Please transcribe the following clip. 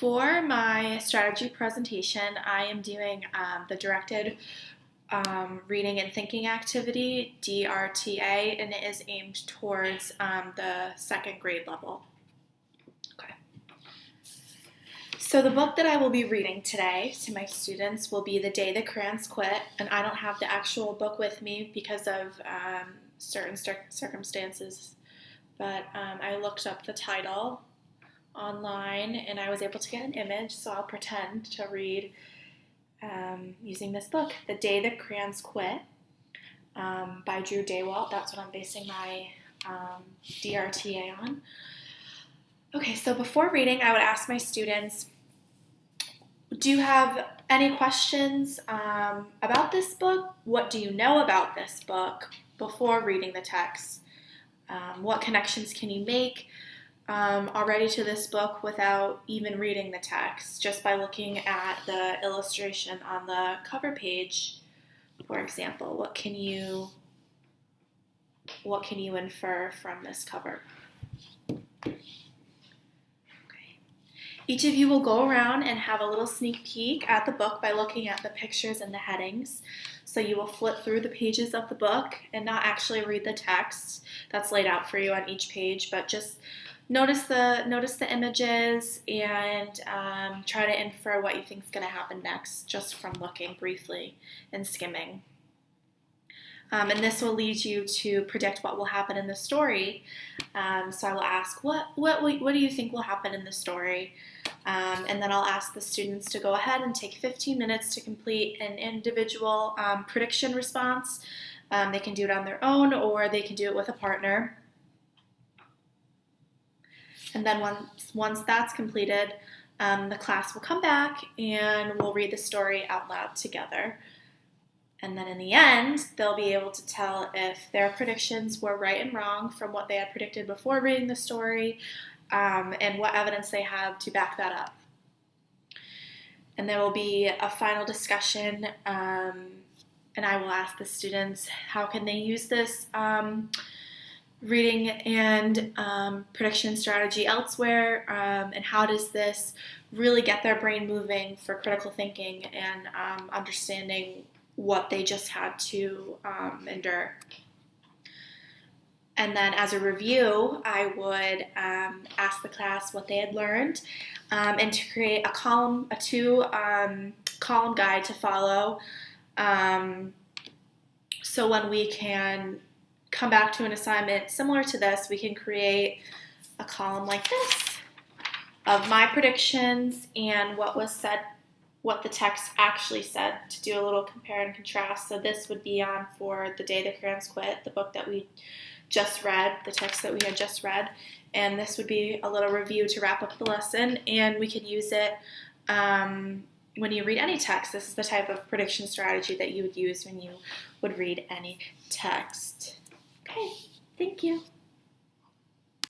For my strategy presentation, I am doing the directed reading and thinking activity, DRTA, and it is aimed towards the second grade level. Okay. So the book that I will be reading today to my students will be The Day the Crayons Quit, and I don't have the actual book with me because of certain circumstances, but I looked up the title online and I was able to get an image, so I'll pretend to read using this book, The Day the Crayons Quit by Drew Daywalt. That's what I'm basing my DRTA on. Okay, so before reading, I would ask my students, do you have any questions about this book? What do you know about this book before reading the text? What connections can you make already to this book without even reading the text, just by looking at the illustration on the cover page, for example? What can you infer from this cover? Okay. Each of you will go around and have a little sneak peek at the book by looking at the pictures and the headings. So you will flip through the pages of the book and not actually read the text that's laid out for you on each page, but just notice the images and try to infer what you think is going to happen next just from looking briefly and skimming. And this will lead you to predict what will happen in the story. So I will ask, what do you think will happen in the story? And then I'll ask the students to go ahead and take 15 minutes to complete an individual prediction response. They can do it on their own or they can do it with a partner. And then once that's completed, the class will come back and we'll read the story out loud together. And then in the end, they'll be able to tell if their predictions were right and wrong from what they had predicted before reading the story, and what evidence they have to back that up. And there will be a final discussion, and I will ask the students how can they use this reading and prediction strategy elsewhere, and how does this really get their brain moving for critical thinking and understanding what they just had to endure. And then as a review, I would ask the class what they had learned, and to create a two-column guide to follow, so when we can come back to an assignment similar to this, we can create a column like this of my predictions and what was said, what the text actually said, to do a little compare and contrast. So this would be on for The Day the Crayons Quit, the book that we just read, the text that we had just read, and this would be a little review to wrap up the lesson, and we could use it when you read any text. This is the type of prediction strategy that you would use when you would read any text. Okay, thank you.